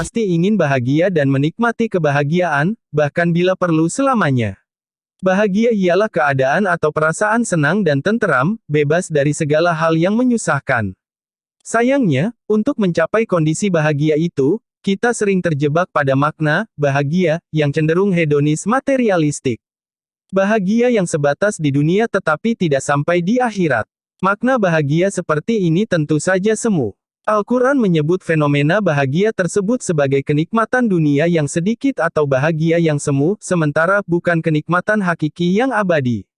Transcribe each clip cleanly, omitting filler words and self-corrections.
pasti ingin bahagia dan menikmati kebahagiaan, bahkan bila perlu selamanya. Bahagia ialah keadaan atau perasaan senang dan tenteram, bebas dari segala hal yang menyusahkan. Sayangnya, untuk mencapai kondisi bahagia itu, kita sering terjebak pada makna bahagia yang cenderung hedonis materialistik. Bahagia yang sebatas di dunia tetapi tidak sampai di akhirat. Makna bahagia seperti ini tentu saja semu. Al-Quran menyebut fenomena bahagia tersebut sebagai kenikmatan dunia yang sedikit atau bahagia yang semu, sementara bukan kenikmatan hakiki yang abadi.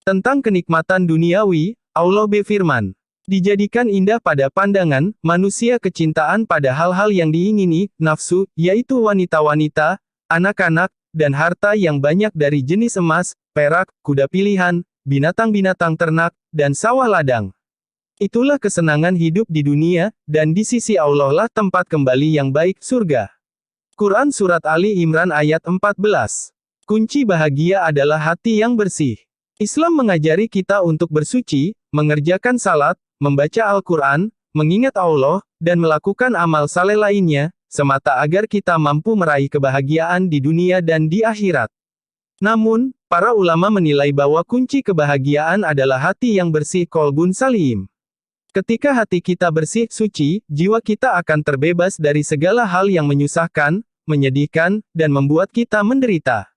Tentang kenikmatan duniawi, Allah berfirman, dijadikan indah pada pandangan manusia kecintaan pada hal-hal yang diingini, nafsu, yaitu wanita-wanita, anak-anak, dan harta yang banyak dari jenis emas, perak, kuda pilihan, binatang-binatang ternak, dan sawah ladang. Itulah kesenangan hidup di dunia, dan di sisi Allah lah tempat kembali yang baik, surga. Quran Surat Ali Imran ayat 14. Kunci bahagia adalah hati yang bersih. Islam mengajari kita untuk bersuci, mengerjakan salat, membaca Al-Quran, mengingat Allah, dan melakukan amal saleh lainnya, semata agar kita mampu meraih kebahagiaan di dunia dan di akhirat. Namun, para ulama menilai bahwa kunci kebahagiaan adalah hati yang bersih, qalbun salim. Ketika hati kita bersih, suci, jiwa kita akan terbebas dari segala hal yang menyusahkan, menyedihkan, dan membuat kita menderita.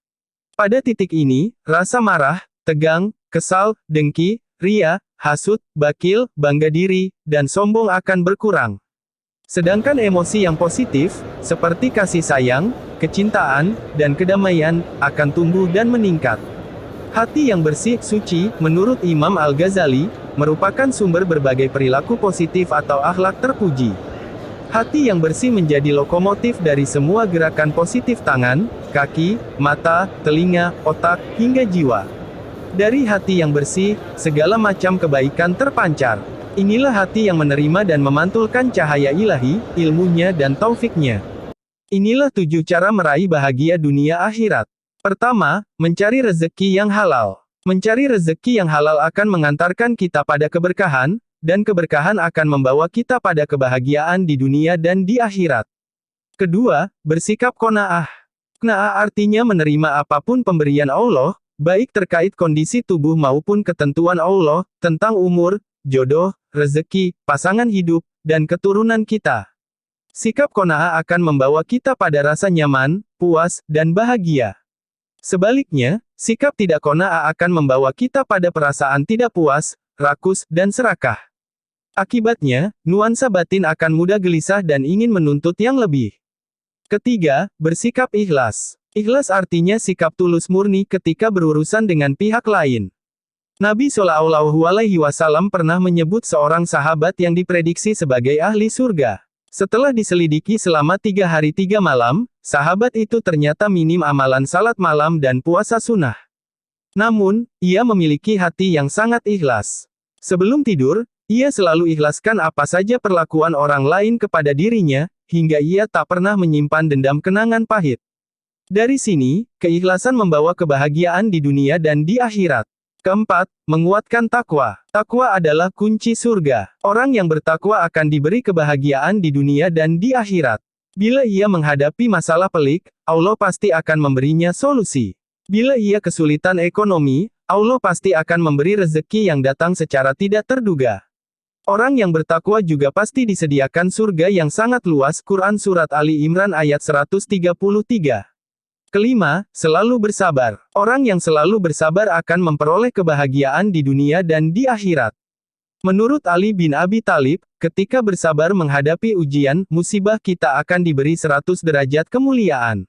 Pada titik ini, rasa marah, tegang, kesal, dengki, ria, hasut, bakil, bangga diri, dan sombong akan berkurang. Sedangkan emosi yang positif, seperti kasih sayang, kecintaan, dan kedamaian, akan tumbuh dan meningkat. Hati yang bersih, suci, menurut Imam Al-Ghazali, merupakan sumber berbagai perilaku positif atau akhlak terpuji. Hati yang bersih menjadi lokomotif dari semua gerakan positif tangan, kaki, mata, telinga, otak, hingga jiwa. Dari hati yang bersih, segala macam kebaikan terpancar. Inilah hati yang menerima dan memantulkan cahaya ilahi, ilmunya dan taufiknya. Inilah 7 cara meraih bahagia dunia akhirat. Pertama, mencari rezeki yang halal. Mencari rezeki yang halal akan mengantarkan kita pada keberkahan, dan keberkahan akan membawa kita pada kebahagiaan di dunia dan di akhirat. Kedua, bersikap qanaah. Qanaah artinya menerima apapun pemberian Allah, baik terkait kondisi tubuh maupun ketentuan Allah, tentang umur, jodoh, rezeki, pasangan hidup, dan keturunan kita. Sikap qanaah akan membawa kita pada rasa nyaman, puas, dan bahagia. Sebaliknya, sikap tidak qanaah akan membawa kita pada perasaan tidak puas, rakus, dan serakah. Akibatnya, nuansa batin akan mudah gelisah dan ingin menuntut yang lebih. Ketiga, bersikap ikhlas. Ikhlas artinya sikap tulus murni ketika berurusan dengan pihak lain. Nabi Shallallahu Alaihi Wasallam pernah menyebut seorang sahabat yang diprediksi sebagai ahli surga. Setelah diselidiki selama 3 hari 3 malam, sahabat itu ternyata minim amalan salat malam dan puasa sunnah. Namun, ia memiliki hati yang sangat ikhlas. Sebelum tidur, ia selalu ikhlaskan apa saja perlakuan orang lain kepada dirinya, hingga ia tak pernah menyimpan dendam kenangan pahit. Dari sini, keikhlasan membawa kebahagiaan di dunia dan di akhirat. Keempat, menguatkan takwa. Takwa adalah kunci surga. Orang yang bertakwa akan diberi kebahagiaan di dunia dan di akhirat. Bila ia menghadapi masalah pelik, Allah pasti akan memberinya solusi. Bila ia kesulitan ekonomi, Allah pasti akan memberi rezeki yang datang secara tidak terduga. Orang yang bertakwa juga pasti disediakan surga yang sangat luas. Quran Surat Ali Imran ayat 133. Kelima, selalu bersabar. Orang yang selalu bersabar akan memperoleh kebahagiaan di dunia dan di akhirat. Menurut Ali bin Abi Thalib, ketika bersabar menghadapi ujian, musibah kita akan diberi 100 derajat kemuliaan.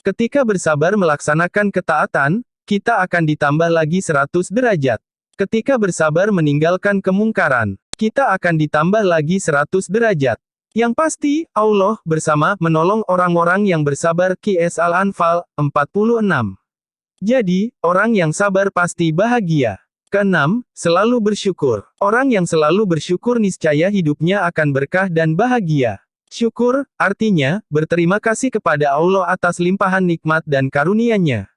Ketika bersabar melaksanakan ketaatan, kita akan ditambah lagi 100 derajat. Ketika bersabar meninggalkan kemungkaran, kita akan ditambah lagi 100 derajat. Yang pasti, Allah bersama menolong orang-orang yang bersabar. Qs Al-Anfal 46. Jadi, orang yang sabar pasti bahagia. Keenam, selalu bersyukur. Orang yang selalu bersyukur niscaya hidupnya akan berkah dan bahagia. Syukur, artinya, berterima kasih kepada Allah atas limpahan nikmat dan karunia-Nya.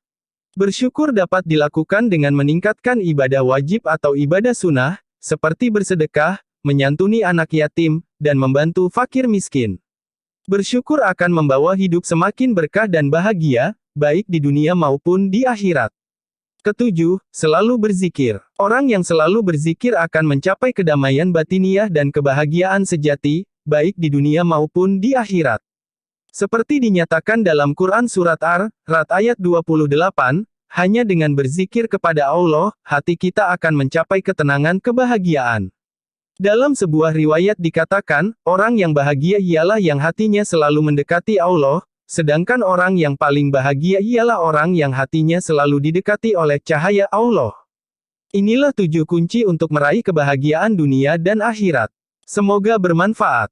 Bersyukur dapat dilakukan dengan meningkatkan ibadah wajib atau ibadah sunnah, seperti bersedekah, menyantuni anak yatim, dan membantu fakir miskin. Bersyukur akan membawa hidup semakin berkah dan bahagia, baik di dunia maupun di akhirat. Ketujuh, selalu berzikir. Orang yang selalu berzikir akan mencapai kedamaian batiniah dan kebahagiaan sejati, baik di dunia maupun di akhirat. Seperti dinyatakan dalam Quran Surat Ar-Ra'd ayat 28, hanya dengan berzikir kepada Allah, hati kita akan mencapai ketenangan kebahagiaan. Dalam sebuah riwayat dikatakan, orang yang bahagia ialah yang hatinya selalu mendekati Allah, sedangkan orang yang paling bahagia ialah orang yang hatinya selalu didekati oleh cahaya Allah. Inilah 7 kunci untuk meraih kebahagiaan dunia dan akhirat. Semoga bermanfaat.